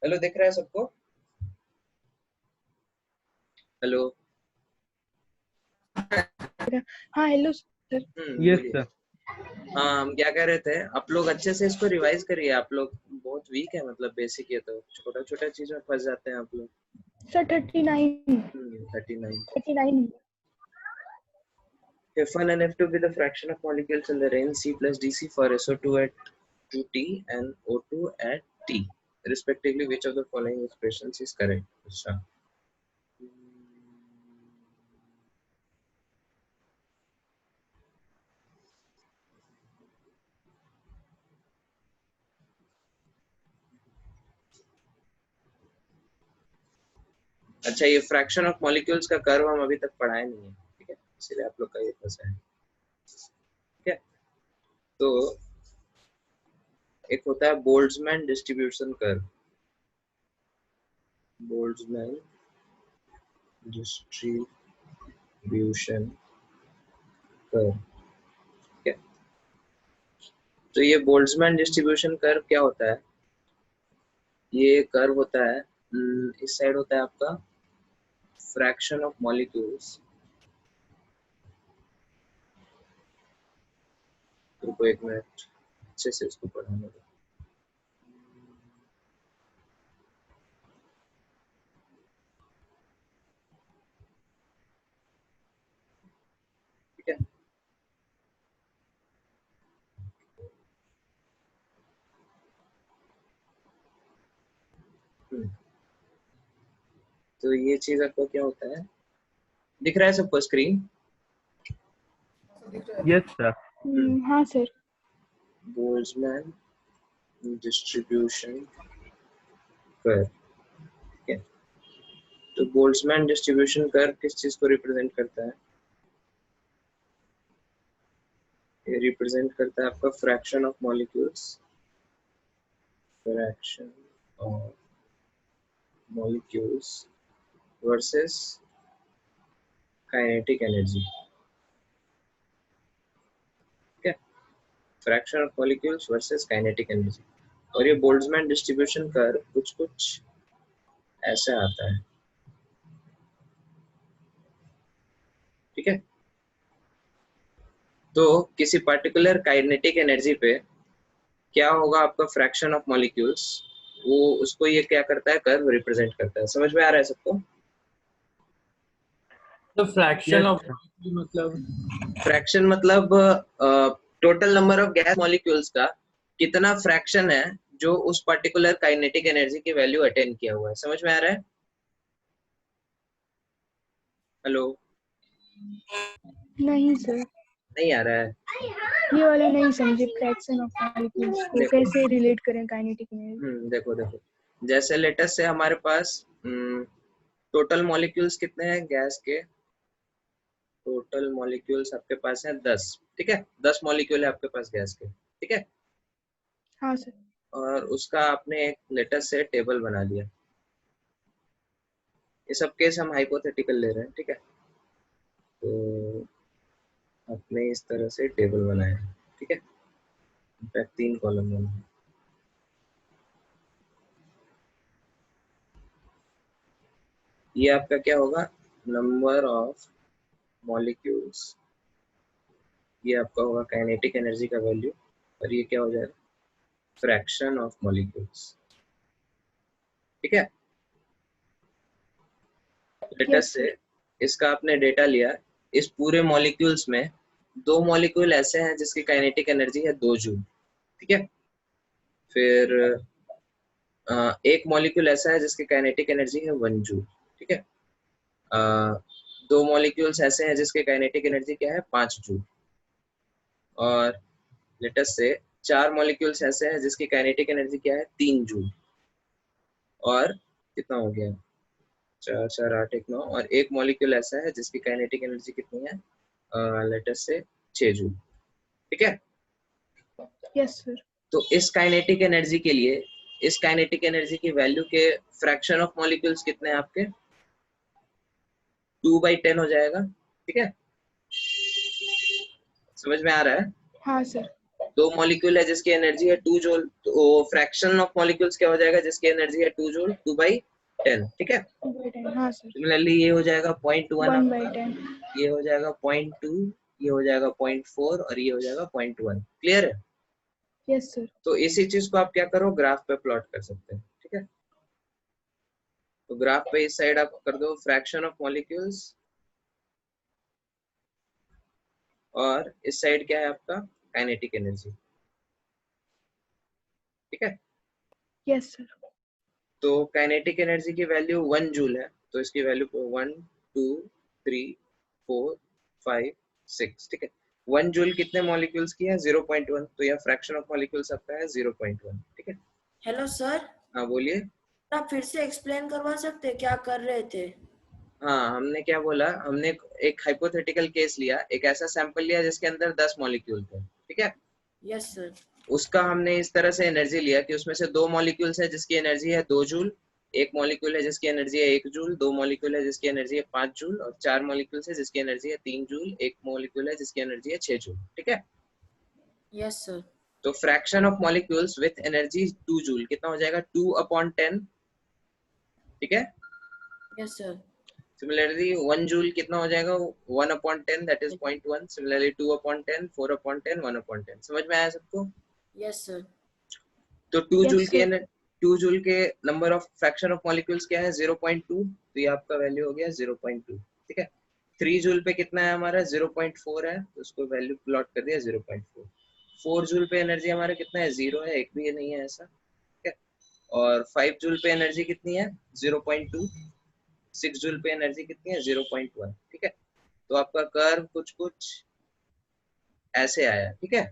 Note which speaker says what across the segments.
Speaker 1: Hello, दिख रहा है सबको? हेलो।
Speaker 2: हाँ हेलो सर।
Speaker 3: यस
Speaker 1: बोलिए।
Speaker 3: सर।
Speaker 1: हाँ, हम क्या कह रहे थे, आप लोग अच्छे से इसको रिवाइज करिए। आप लोग बहुत वीक है, मतलब बेसिक, ये तो छोटा छोटा चीज में फंस जाते हैं आप लोग।
Speaker 2: Sir 39
Speaker 1: 39। F1 and F2 be the fraction of molecules in the range C plus DC for SO2 at 2T and O2 at T respectively. Which of the following expressions is correct? अच्छा, अच्छा, ये fraction of molecules का curve हम अभी तक पढ़ाए नहीं है, ठीक है, इसलिए आप लोग का ये फंसा है। ठीक है, तो एक होता है Boltzmann distribution curve. Boltzmann distribution curve, ठीक है। तो ये बोल्ट्जमैन डिस्ट्रीब्यूशन कर्व क्या होता है? ये कर्व होता है, इस साइड होता है आपका फ्रैक्शन ऑफ मॉलिक्यूल्स। रुको एक मिनट, अच्छे से इसको पढ़ाने दो। ठीक है, तो ये चीज आपको क्या होता है, दिख रहा है सबको स्क्रीन?
Speaker 3: Yes sir.
Speaker 2: हाँ सर।
Speaker 1: बोल्ट्जमैन डिस्ट्रीब्यूशन कर्व, ठीक है। तो बोल्ट्जमैन डिस्ट्रीब्यूशन कर्व किस चीज को रिप्रेजेंट करता है? ये रिप्रेजेंट करता है आपका fraction of molecules, fraction of molecules versus kinetic energy, ठीक है। Fraction of molecules versus kinetic energy. और ये बोल्ट्जमैन डिस्ट्रीब्यूशन कर्व कुछ कुछ ऐसा आता है, ठीक है। तो किसी पर्टिकुलर काइनेटिक एनर्जी पे क्या होगा आपका फ्रैक्शन ऑफ मॉलिक्यूल्स, वो उसको ये क्या करता है, कर्व रिप्रेजेंट करता है। समझ में आ रहा है सबको?
Speaker 4: तो फ्रैक्शन ऑफ
Speaker 1: फ्रैक्शन मतलब total number of gas molecules का कितना फ्रैक्शन है जो उस पर्टिकुलर काइनेटिक एनर्जी की वैल्यू अटेन किया हुआ है। समझ में आ रहा है? हेलो,
Speaker 2: नहीं सर,
Speaker 1: नहीं आ रहा है?
Speaker 2: ये वाला नहीं समझे। फ्रैक्शन ऑफ मॉलिक्यूल्स को
Speaker 1: देखो।
Speaker 2: कैसे रिलेट करें काइनेटिक एनर्जी?
Speaker 1: देखो देखो, जैसे लेटेस्ट से हमारे पास टोटल मॉलिक्यूल्स कितने हैं गैस के? टोटल मॉलिक्यूल्स आपके पास है 10, ठीक है। 10 मॉलिक्यूल है आपके पास गैस के, ठीक है।
Speaker 2: हाँ सर।
Speaker 1: और उसका आपने एक लेटेस्ट से टेबल बना लिया। ये सब केस हम हाइपोथेटिकल ले रहे हैं, ठीक है। तो आपने इस तरह से टेबल बनाया है, ठीक है। इनफैक्ट 3 कॉलम बनाए। ये आपका क्या होगा, नंबर ऑफ मॉलिक्यूल्स, ये आपका होगा काइनेटिक एनर्जी का वैल्यू, और ये क्या हो जाएगा, फ्रैक्शन ऑफ मॉलिक्यूल्स, ठीक है। लेटेस्ट से इसका आपने डेटा लिया। इस पूरे मॉलिक्यूल्स में 2 मॉलिक्यूल ऐसे हैं जिसकी काइनेटिक एनर्जी है 2 जूल, ठीक है। फिर एक मॉलिक्यूल ऐसा है जिसकी काइनेटिक एनर्जी है 1 जूल, ठीक है। 2 मॉलिक्यूल्स ऐसे हैं जिसकी काइनेटिक एनर्जी क्या है, 5 जूल। और लेटेस्ट से 4 मॉलिक्यूल्स ऐसे हैं जिसकी काइनेटिक एनर्जी क्या है, 3 जूल। और कितना हो गया, 4 4 8 1 9। और एक मॉलिक्यूल ऐसा है जिसकी काइनेटिक एनर्जी कितनी है, लेटेस्ट से 6 जूल, ठीक है।
Speaker 2: Yes sir.
Speaker 1: तो इस काइनेटिक एनर्जी के लिए, इस काइनेटिक एनर्जी की वैल्यू के फ्रैक्शन ऑफ मॉलिक्यूल्स कितने हैं आपके, 2/10 हो जाएगा, ठीक है। समझ में आ रहा है?
Speaker 2: हाँ सर।
Speaker 1: दो मॉलिक्यूल है जिसकी एनर्जी है 2 जूल, तो फ्रैक्शन ऑफ मॉलिक्यूल्स क्या हो जाएगा जिसकी एनर्जी है 2 जूल, 2/10, ठीक है।
Speaker 2: 2/10, हाँ सर।
Speaker 1: सिमिलरली ये हो जाएगा 0.1 आपका,
Speaker 2: 1/10।
Speaker 1: ये हो जाएगा 0.2, ये हो जाएगा 0.4 और ये हो जाएगा 0.1। क्लियर है?
Speaker 2: Yes sir.
Speaker 1: तो इसी चीज को आप क्या करो, ग्राफ पे प्लॉट कर सकते हैं, ठीक है। तो ग्राफ पे इस साइड आप कर दो फ्रैक्शन ऑफ मॉलिक्यूल्स, और इस साइड क्या है आपका, काइनेटिक एनर्जी, ठीक है।
Speaker 2: Yes sir.
Speaker 1: तो काइनेटिक एनर्जी की वैल्यू 1 जूल है, तो इसकी वैल्यू 1 2 3 4 5 6, ठीक है। 1 जूल कितने मॉलिक्यूल्स की है, 0.1, तो यह फ्रैक्शन ऑफ मॉलिक्यूल्स आपका है 0.1, ठीक है।
Speaker 3: हेलो सर,
Speaker 1: हाँ बोलिए।
Speaker 3: आप फिर से एक्सप्लेन करवा सकते हैं क्या कर रहे थे?
Speaker 1: हाँ, हमने क्या बोला, हमने एक हाइपोथेटिकल केस लिया, एक ऐसा सैंपल लिया जिसके अंदर 10 मॉलिक्यूल थे, ठीक है।
Speaker 3: Yes sir.
Speaker 1: उसका हमने इस तरह से एनर्जी लिया कि उसमें से 2 मॉलिक्यूल्स है जिसकी एनर्जी है 2 जूल, एक मॉलिक्यूल है जिसकी एनर्जी है 1 जूल, 2 मॉलिक्यूल है जिसकी एनर्जी है 5 जूल, और 4 मॉलिक्यूल्स है जिसकी एनर्जी है 3 जूल, एक मॉलिक्यूल है जिसकी एनर्जी है 6 जूल, ठीक है।
Speaker 3: Yes sir.
Speaker 1: तो fraction of molecules with energy 2 joule कितना हो जाएगा, 2/10, ठीक है।
Speaker 3: Yes sir.
Speaker 1: सिमिलरली 1 जूल कितना हो जाएगा, 1/10, दैट इज 0.1। सिमिलरली 2/10, 4/10, 1/10। समझ में आया सबको?
Speaker 3: Yes sir.
Speaker 1: तो 2 जूल
Speaker 2: यस
Speaker 1: के
Speaker 2: सर।
Speaker 1: 2 जूल के number of fraction of molecules क्या है, 0.2, तो ये आपका वैल्यू हो गया 0.2, ठीक है। 3 जूल पे कितना है हमारा, 0.4 है, तो उसको वैल्यू प्लॉट कर दिया 0.4। 4 जूल पे एनर्जी हमारा कितना है, 0 है, एक भी ये नहीं है ऐसा, ठीक है। और 5 जूल पे एनर्जी कितनी है, 0.2। 6 जूल पे एनर्जी कितनी है, 0.1, ठीक है। तो आपका कर्व कुछ कुछ ऐसे आया, ठीक है।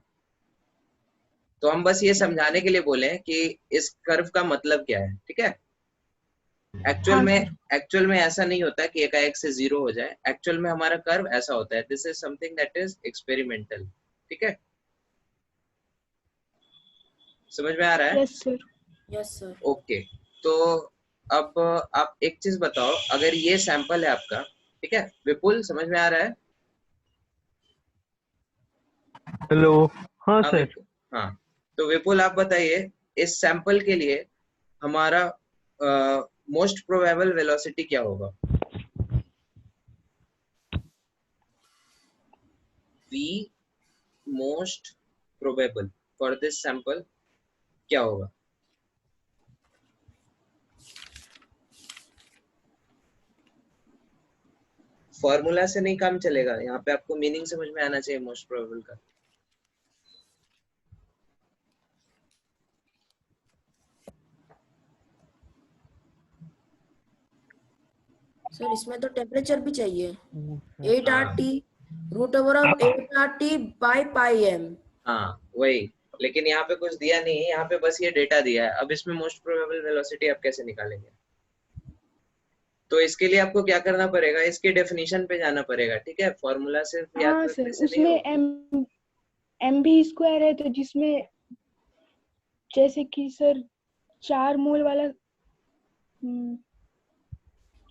Speaker 1: तो हम बस ये समझाने के लिए बोले कि इस कर्व का मतलब क्या है, ठीक है। एक्चुअल
Speaker 2: हाँ
Speaker 1: में
Speaker 2: सर।
Speaker 1: एक्चुअल में ऐसा नहीं होता कि एकाएक से 0 हो जाए। एक्चुअल में हमारा कर्व ऐसा होता है, this is something that is experimental, ठीक है। समझ में आ रहा है?
Speaker 2: Yes sir.
Speaker 3: Yes sir.
Speaker 1: Okay. तो अब आप एक चीज बताओ, अगर ये सैंपल है आपका, ठीक है, विपुल समझ में आ रहा है?
Speaker 4: हेलो। हाँ
Speaker 1: हाँ
Speaker 4: सर।
Speaker 1: विपुल, हाँ। तो विपुल आप बताइए, इस सैंपल के लिए हमारा मोस्ट प्रोबेबल वेलोसिटी क्या होगा? V most probable for this sample क्या होगा? फॉर्मूला से नहीं काम चलेगा, यहाँ पे आपको मीनिंग समझ में आना चाहिए मोस्ट प्रोबेबल का।
Speaker 3: सर इसमें तो टेम्परेचर भी चाहिए। 8
Speaker 1: हाँ
Speaker 3: RT √8 RT/πm।
Speaker 1: हाँ वही, लेकिन यहाँ पे कुछ दिया नहीं है, यहाँ पे बस ये डेटा दिया है। अब इसमें मोस्ट प्रोबेबल वेलोसिटी आप कैसे निकालेंगे? तो इसके लिए आपको क्या करना पड़ेगा, इसके डेफिनेशन पे जाना पड़ेगा, ठीक है। फॉर्मूला सिर्फ याद
Speaker 2: हाँ सर,
Speaker 1: रखने से नहीं
Speaker 2: उसमें
Speaker 1: होगा।
Speaker 2: mv² है, तो जिसमें जैसे कि सर 4 मोल वाला,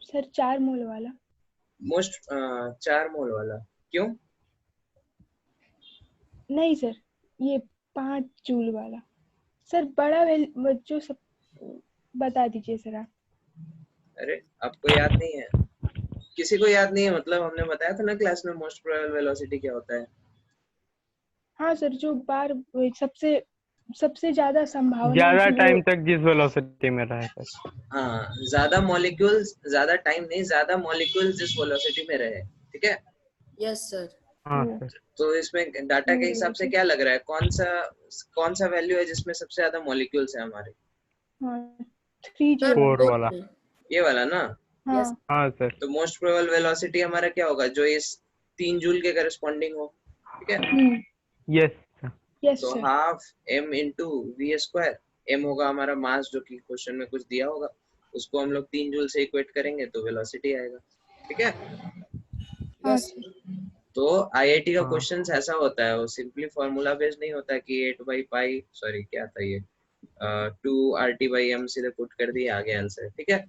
Speaker 2: सर 4 मोल वाला।
Speaker 1: मोस्ट 4 मोल वाला क्यों?
Speaker 2: नहीं सर, ये 5 जूल वाला। सर बड़ा जो सब बता दीजिए सर आप।
Speaker 1: अरे आपको याद नहीं है? किसी को याद नहीं है मतलब? हमने बताया था ना क्लास में मोस्ट प्रोबेबल वेलोसिटी क्या होता है।
Speaker 2: हाँ सर, जो बार सबसे सबसे ज्यादा संभावना है
Speaker 4: ज्यादा
Speaker 2: कि
Speaker 4: टाइम
Speaker 2: वो।
Speaker 4: तक जिस वेलोसिटी में रहे सर।
Speaker 1: हाँ, ज्यादा मॉलिक्यूल्स, ज्यादा टाइम नहीं, ज्यादा मॉलिक्यूल्स जिस वेलोसिटी में रहे, ठीक है।
Speaker 3: Yes sir.
Speaker 4: हाँ
Speaker 2: वो
Speaker 4: सर।
Speaker 1: तो इसमें डाटा के हिसाब से क्या लग रहा है, कौन सा वैल्यू है जिसमें सबसे ज्यादा मॉलिक्यूल्स है हमारे?
Speaker 2: हाँ 3
Speaker 3: सर
Speaker 2: जूल वाला।
Speaker 4: 4 वाला।
Speaker 1: ये वाला ना।
Speaker 3: यस।
Speaker 2: हाँ
Speaker 4: हाँ सर।
Speaker 1: तो मोस्ट प्रोबेबल वेलोसिटी हमारा क्या होगा, जो इस 3 जूल के करस्पॉन्डिंग हो, ठीक है।
Speaker 4: Yes sir.
Speaker 2: यस
Speaker 1: तो
Speaker 2: sir.
Speaker 1: Half m into V square, m होगा हमारा मास जो कि क्वेश्चन में कुछ दिया होगा, उसको हम लोग 3 जूल से इक्वेट करेंगे तो वेलोसिटी आएगा, ठीक है।
Speaker 2: हाँ
Speaker 3: यस।
Speaker 2: सर।
Speaker 1: तो आईआईटी का
Speaker 4: हाँ
Speaker 1: क्वेश्चन ऐसा होता है, वो सिंपली फॉर्मूला बेस्ड नहीं होता कि 8/पाई, सॉरी क्या था ये, 2 RT/m सीधे पुट कर दिए, आगे आंसर, ठीक है।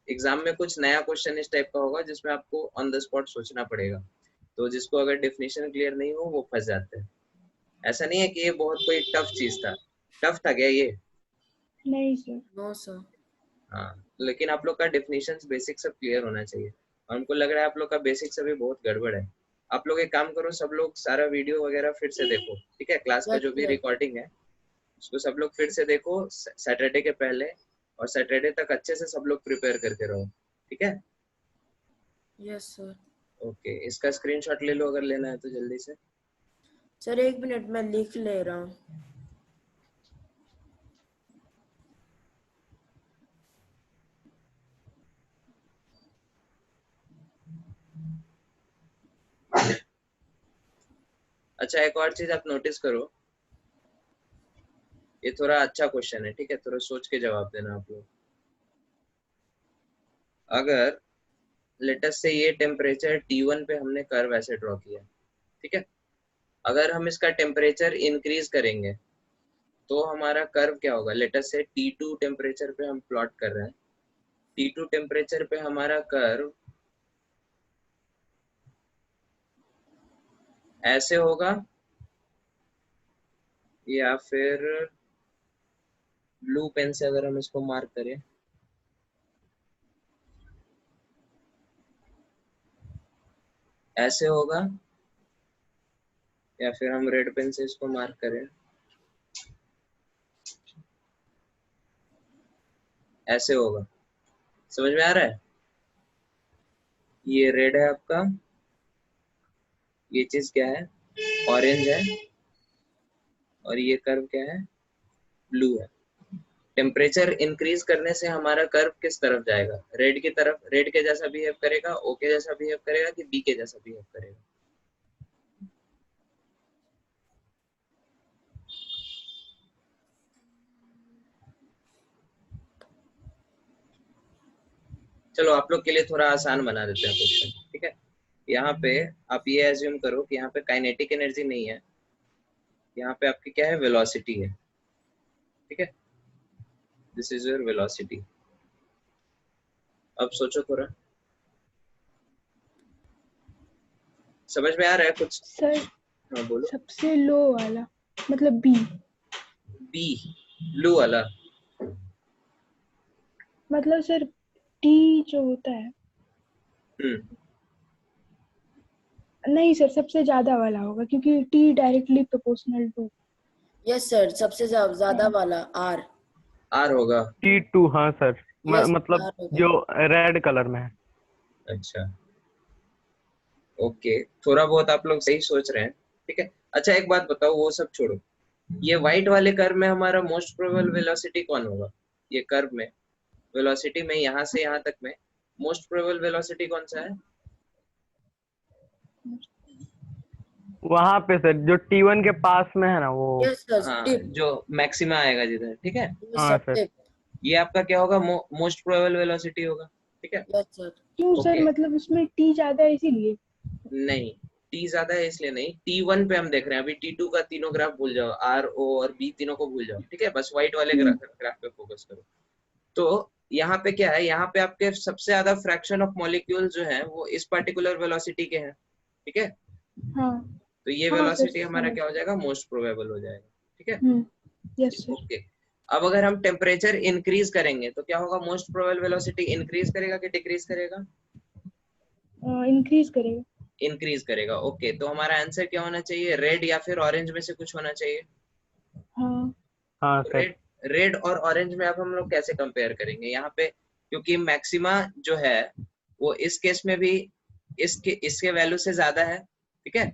Speaker 1: एग्जाम में कुछ नया क्वेश्चन इस टाइप का होगा जिसमें आपको ऑन द स्पॉट सोचना पड़ेगा, तो जिसको अगर डेफिनेशन क्लियर नहीं हो वो फंस जाते हैं, ऐसा नहीं है कि ये बहुत कोई टफ चीज था। टफ था क्या ये?
Speaker 2: नहीं सर।
Speaker 3: No sir.
Speaker 1: हाँ, लेकिन आप लोग का डेफिनेशंस बेसिक सब क्लियर होना चाहिए, और हमको लग रहा है आप लोग का बेसिक सभी बहुत गड़बड़ है। आप लोग एक काम करो, सब लोग सारा वीडियो वगैरह फिर से देखो, ठीक है? क्लास का
Speaker 3: यस
Speaker 1: जो भी
Speaker 3: सर।
Speaker 1: रिकॉर्डिंग है उसको सब लोग फिर से देखो सैटरडे के पहले, और सैटरडे तक अच्छे से सब लोग प्रिपेयर करके रहो, ठीक है?
Speaker 3: Yes sir.
Speaker 1: ओके, इसका स्क्रीनशॉट ले लो अगर लेना है तो जल्दी से।
Speaker 3: सर 1 मिनट मैं लिख ले रहा हूँ।
Speaker 1: अच्छा, एक और चीज आप नोटिस करो, ये थोड़ा अच्छा क्वेश्चन है, ठीक है? थोड़ा सोच के जवाब देना आप लोग। अगर लेटेस्ट से ये टेम्परेचर T1 पे हमने कर्व ऐसे ड्रॉ किया, ठीक है? अगर हम इसका टेम्परेचर इंक्रीज करेंगे तो हमारा कर्व क्या होगा? लेटेस्ट से T2 टेम्परेचर पे हम प्लॉट कर रहे हैं, T2 टेम्परेचर पे हमारा कर्व ऐसे होगा, या फिर ब्लू पेन से अगर हम इसको मार्क करें, ऐसे होगा, या फिर हम रेड पेन से इसको मार्क करें, ऐसे होगा। समझ में आ रहा है? ये रेड है आपका, ये चीज क्या है? ऑरेंज है, और ये कर्व क्या है? ब्लू है। टेम्परेचर इंक्रीज करने से हमारा कर्व किस तरफ जाएगा? रेड की तरफ। रेड के जैसा बिहेव करेगा, ओ के जैसा बिहेव करेगा, कि बी के जैसा बिहेव करेगा? चलो आप लोग के लिए थोड़ा आसान बना देते हैं क्वेश्चन, ठीक है? यहाँ पे आप ये एज्यूम करो कि यहाँ पे काइनेटिक एनर्जी नहीं है, यहाँ पे आपकी क्या है? वेलोसिटी है, ठीक है? This is your velocity. अब सोचो थोड़ा, समझ में आ रहा है कुछ?
Speaker 2: सर
Speaker 1: हाँ बोलो।
Speaker 2: सबसे लो वाला मतलब बी,
Speaker 1: बी, ब्लू वाला?
Speaker 2: मतलब सर टी जो होता है, नहीं सर सबसे ज्यादा वाला होगा क्योंकि T directly proportional to.
Speaker 3: Yes sir, सबसे ज्यादा वाला आर।
Speaker 1: आर होगा।
Speaker 4: T2 हाँ सर।
Speaker 3: यस
Speaker 4: मतलब
Speaker 3: आर होगा।
Speaker 4: जो रेड कलर में है।
Speaker 1: अच्छा, ओके, थोड़ा बहुत आप लोग सही सोच रहे हैं, ठीक है? अच्छा एक बात बताओ, वो सब छोड़ो, ये व्हाइट वाले कर्व में हमारा मोस्ट प्रोबेबल वेलोसिटी कौन होगा? ये कर्व में वेलोसिटी में यहाँ से यहाँ तक में मोस्ट प्रोबेबल वेलोसिटी कौन सा है?
Speaker 4: वहां पे सर जो T1 के पास में है ना वो।
Speaker 3: यस सर,
Speaker 1: हाँ,
Speaker 3: टिप।
Speaker 1: जो मैक्सिमा आएगा जिधर, ठीक है?
Speaker 3: यस
Speaker 4: हाँ
Speaker 3: सर,
Speaker 4: सर।
Speaker 3: टिप।
Speaker 1: ये आपका क्या होगा? मोस्ट प्रोबेबल वेलोसिटी होगा, ठीक है?
Speaker 3: Yes sir.
Speaker 2: क्यों सर?
Speaker 1: ओके,
Speaker 2: मतलब उसमें टी ज्यादा है इसीलिए?
Speaker 1: नहीं, टी ज्यादा है इसलिए नहीं, T1 पे हम देख रहे हैं अभी। T2 का तीनों ग्राफ भूल जाओ, आर ओ और बी तीनों को भूल जाओ, ठीक है? बस व्हाइट वाले ग्राफ पे फोकस करो। तो यहाँ पे क्या है? यहाँ पे आपके सबसे ज्यादा फ्रैक्शन ऑफ मॉलिक्यूल जो है वो इस पर्टिकुलर वेलोसिटी के हैं, ठीक है?
Speaker 2: हाँ
Speaker 1: तो ये
Speaker 2: हाँ सर
Speaker 1: वेलोसिटी हमारा क्या हो जाएगा? मोस्ट प्रोबेबल हो जाएगा, ठीक है?
Speaker 2: Yes sir.
Speaker 1: ओके, अब अगर हम टेम्परेचर इंक्रीज करेंगे तो क्या होगा? मोस्ट प्रोबेबल वेलोसिटी इंक्रीज करेगा कि डिक्रीज करेगा?
Speaker 2: इंक्रीज करेगा।
Speaker 1: इंक्रीज करेगा। ओके, तो हमारा आंसर क्या होना चाहिए? रेड या फिर ऑरेंज में से कुछ होना चाहिए।
Speaker 2: हाँ
Speaker 4: हाँ
Speaker 1: तो
Speaker 4: सर।
Speaker 1: रेड और ऑरेंज में अब हम लोग कैसे कंपेयर करेंगे यहाँ पे? क्योंकि मैक्सिमा जो है वो इस केस में भी इसके वैल्यू से ज्यादा है, ठीक है?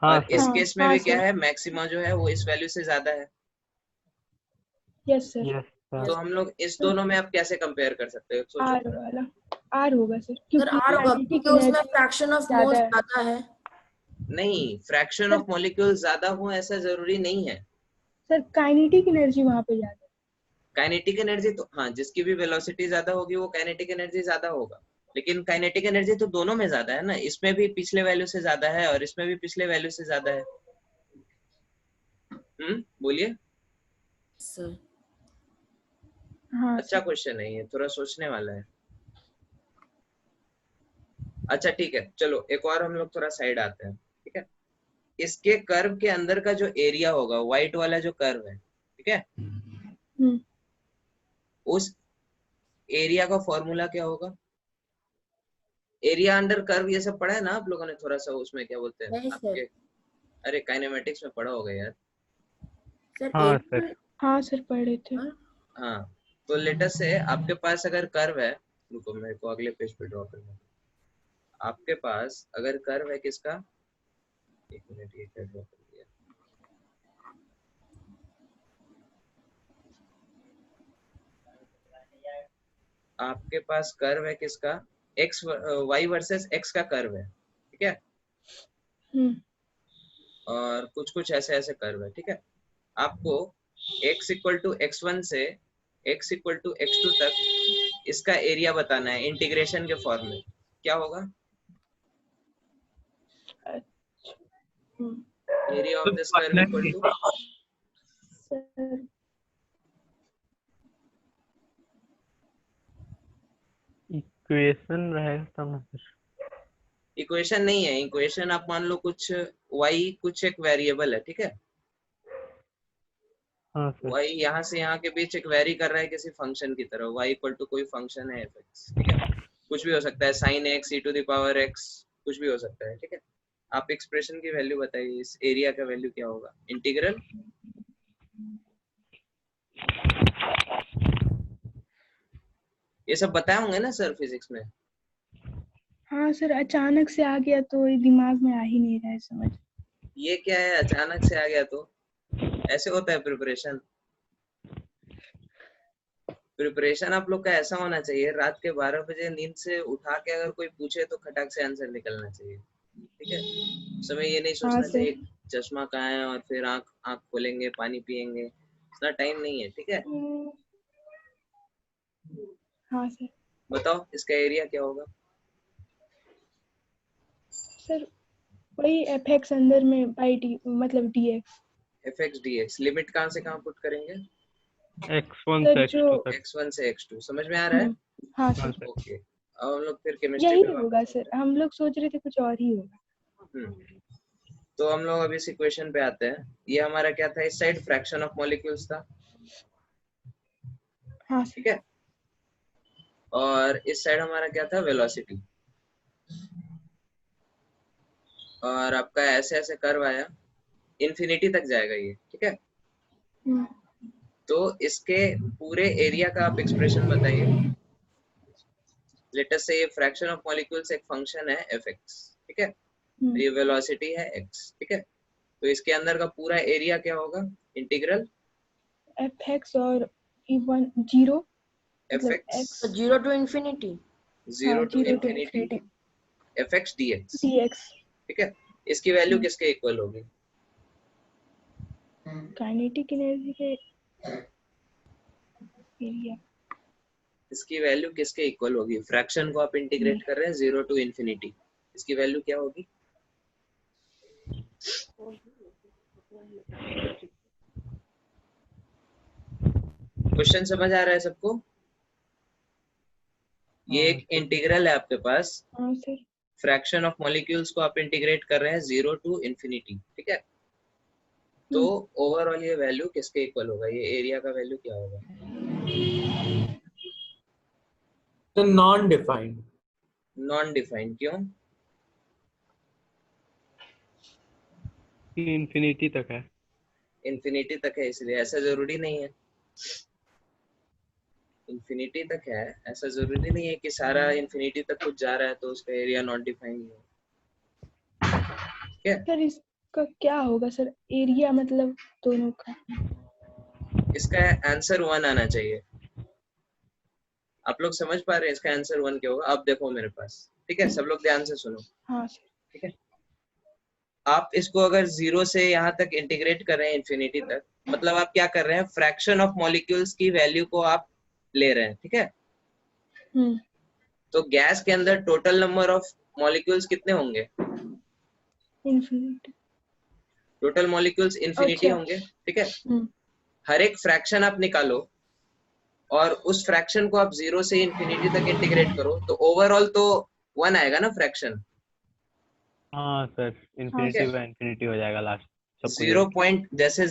Speaker 4: हाँ
Speaker 1: और इस
Speaker 4: सर।
Speaker 2: हाँ
Speaker 1: केस में
Speaker 2: हाँ
Speaker 1: भी क्या
Speaker 2: सर।
Speaker 1: है? मैक्सिमा जो है वो इस वैल्यू से ज्यादा है।
Speaker 2: Yes sir.
Speaker 4: यस
Speaker 1: तो
Speaker 4: सर।
Speaker 1: हम लोग इस दोनों में आप कैसे कंपेयर कर सकते हो? सोचो।
Speaker 2: आर वाला, आर होगा सर
Speaker 3: सर
Speaker 2: क्योंकि
Speaker 3: आर होगा
Speaker 2: काइनेटिक
Speaker 3: क्योंकि उसमें
Speaker 2: एनर्जी
Speaker 3: फ्रैक्शन ऑफ
Speaker 2: ज्यादा
Speaker 3: मोल्स
Speaker 2: है।
Speaker 3: ज्यादा है।
Speaker 1: नहीं, फ्रैक्शन
Speaker 2: सर
Speaker 1: ऑफ मॉलिक्यूल ज्यादा हो ऐसा जरूरी नहीं है।
Speaker 2: सर काइनेटिक एनर्जी वहां पे ज्यादा
Speaker 1: काइनेटिक एनर्जी तो हाँ, जिसकी भी वेलोसिटी ज्यादा होगी वो काइनेटिक एनर्जी ज्यादा होगा, लेकिन काइनेटिक एनर्जी तो दोनों में ज्यादा है ना, इसमें भी पिछले वैल्यू से ज्यादा है और इसमें भी पिछले वैल्यू से ज्यादा है। बोलिए।
Speaker 3: सर
Speaker 2: है। हाँ
Speaker 1: अच्छा
Speaker 2: सर।
Speaker 1: क्वेश्चन है ये, थोड़ा सोचने वाला है। अच्छा ठीक है, चलो एक और हम लोग थोड़ा साइड आते हैं, ठीक है? इसके कर्व के अंदर का जो एरिया होगा, व्हाइट वाला जो कर्व है, ठीक है, उस एरिया का फॉर्मूला क्या होगा? एरिया अंडर कर्व ये सब पढ़ा है ना आप लोगों ने थोड़ा सा, उसमें क्या बोलते हैं
Speaker 3: नहीं
Speaker 1: आपके,
Speaker 3: सर।
Speaker 1: अरे काइनेमेटिक्स में पढ़ा होगा यार।
Speaker 3: सर
Speaker 4: हाँ
Speaker 3: एरिया
Speaker 4: सर।
Speaker 2: हाँ सर पढ़े थे।
Speaker 1: हाँ, तो लेटेस्ट से आपके पास अगर कर्व है, रुको मेरे को अगले पेज पे ड्रॉ करना, आपके पास अगर कर्व है किसका, एक मिनट, ये क्या ड्रॉ कर दिया, आपके पास कर्व है किसका, एक्स वाई वर्सेस एक्स का कर्व है, ठीक है, और कुछ कुछ ऐसे ऐसे कर्व है, ठीक है। आपको x इक्वल टू x1 से x इक्वल टू x2 तक इसका एरिया बताना है इंटीग्रेशन के फॉर्म में, क्या होगा? Area of this curve equal to,
Speaker 2: sir
Speaker 4: equation रहेगा तब ना सर।
Speaker 1: इक्वेशन नहीं है, इक्वेशन आप मान लो कुछ y कुछ एक वेरिएबल है, ठीक है,
Speaker 4: हाँ सर।
Speaker 1: y यहाँ से यहाँ के बीच एक वेरी कर रहा है किसी फंक्शन की तरह, y इक्वल टू कोई फंक्शन है fx, ठीक है, कुछ भी हो सकता है, sin x e to the power x, कुछ भी हो सकता है, ठीक है। आप एक्सप्रेशन की वैल्यू बताइए, इस एरिया का वैल्यू क्या होगा? इंटीग्रल, ये सब बताए होंगे ना सर फिजिक्स में।
Speaker 2: हाँ सर, अचानक से आ गया तो ये दिमाग में आ ही नहीं रहा है समझ।
Speaker 1: ये क्या है अचानक से आ गया? तो ऐसे होता है प्रिपरेशन। प्रिपरेशन आप लोग का ऐसा होना चाहिए, रात के 12 बजे नींद से उठा के अगर कोई पूछे तो खटाक से आंसर निकलना चाहिए, ठीक है। उस समय ये नहीं
Speaker 2: हाँ
Speaker 1: सोचना
Speaker 2: सर।
Speaker 1: चाहिए चश्मा कहाँ है और फिर आँख खोलेंगे पानी पिएंगे, इतना टाइम नहीं है, ठीक है।
Speaker 2: हाँ सर।
Speaker 1: बताओ इसका एरिया क्या होगा?
Speaker 2: सर वही fx अंदर में बाई डी मतलब dx।
Speaker 1: fx dx, लिमिट कहाँ से कहाँ पुट करेंगे?
Speaker 4: x1
Speaker 2: सर
Speaker 4: से
Speaker 2: जो
Speaker 4: x2 तक।
Speaker 1: x1 से x2, समझ में आ रहा है?
Speaker 2: हाँ
Speaker 4: हाँ
Speaker 2: सर,
Speaker 4: सर।
Speaker 1: ओके, अब हम लोग फिर केमिस्ट्री
Speaker 2: यही
Speaker 1: पे
Speaker 2: होगा सर, हम लोग सोच रहे थे कुछ और ही होगा।
Speaker 1: तो हम लोग अभी इस इक्वेशन पे आते हैं। ये हमारा क्या था, इस साइड फ्रैक्शन ऑफ मॉलिक्यूल्स था,
Speaker 2: हाँ
Speaker 1: ठीक है, और इस साइड हमारा क्या था, वेलोसिटी, और आपका ऐसे ऐसे कर्व आया, इन्फिनिटी तक जाएगा ये, ठीक है। तो इसके पूरे एरिया का आप एक्सप्रेशन बताइए। लेट अस से ये फ्रैक्शन ऑफ मॉलिक्यूल्स एक फंक्शन है fx, ठीक है, तो ये वेलोसिटी है x, ठीक है, तो इसके अंदर का पूरा एरिया क्या होगा? इंटीग्रल
Speaker 2: fx और e1 0
Speaker 1: fx
Speaker 3: 0 to infinity,
Speaker 1: 0 to
Speaker 2: 0 to
Speaker 1: infinity
Speaker 2: infinity
Speaker 1: fx dx,
Speaker 2: dx।
Speaker 1: ठीक है। इसकी वैल्यू किसके इक्वल होगी?
Speaker 2: काइनेटिक एनर्जी के एरिया।
Speaker 1: इसकी वैल्यू किसके इक्वल होगी? फ्रैक्शन को आप इंटीग्रेट कर रहे हैं 0 टू इंफिनिटी, इसकी वैल्यू क्या होगी? क्वेश्चन समझ आ रहा है सबको? ये एक इंटीग्रल है आपके पास,
Speaker 2: हाँ सर।
Speaker 1: फ्रैक्शन ऑफ मॉलिक्यूल्स को आप इंटीग्रेट कर रहे हैं 0 टू इंफिनिटी, ठीक है। तो ओवरऑल ये वैल्यू किसके इक्वल होगा? ये एरिया का वैल्यू क्या होगा?
Speaker 5: तो नॉन डिफाइंड।
Speaker 1: नॉन डिफाइंड क्यों?
Speaker 4: इंफिनिटी तक है।
Speaker 1: इंफिनिटी तक है इसलिए, ऐसा जरूरी नहीं है। इंफिनिटी तक है, ऐसा जरूरी नहीं है कि सारा इंफिनिटी तक कुछ जा रहा है तो उसका एरिया नॉन डिफाइंड है, ठीक है।
Speaker 2: सर इसका क्या होगा सर, एरिया मतलब दोनों का?
Speaker 1: इसका आंसर 1 आना चाहिए। आप लोग समझ पा रहे हैं इसका आंसर 1 क्या होगा? अब देखो मेरे पास, ठीक है, सब लोग ध्यान से सुनो,
Speaker 2: हाँ सर।
Speaker 1: ठीक है। आप इसको अगर 0 से यहाँ तक इंटीग्रेट कर रहे हैं इंफिनिटी तक, मतलब आप क्या कर रहे हैं, फ्रैक्शन ऑफ मॉलिक्यूल्स की वैल्यू को आप ले रहे हैं, ठीक है। तो गैस के अंदर टोटल नंबर ऑफ मॉलिक्यूल्स कितने होंगे?
Speaker 2: इंफिनिटी।
Speaker 1: टोटल मॉलिक्यूल्स इंफिनिटी
Speaker 2: अच्छा।
Speaker 1: होंगे, ठीक है। हर एक फ्रैक्शन आप निकालो और उस फ्रैक्शन को आप 0 से इंफिनिटी तक इंटीग्रेट करो, तो ओवरऑल तो 1 आएगा ना फ्रैक्शन,
Speaker 4: हाँ सर, इन्फिनिटी बाय इन्फिनिटी हो जाएगा लास्ट सब कुछ।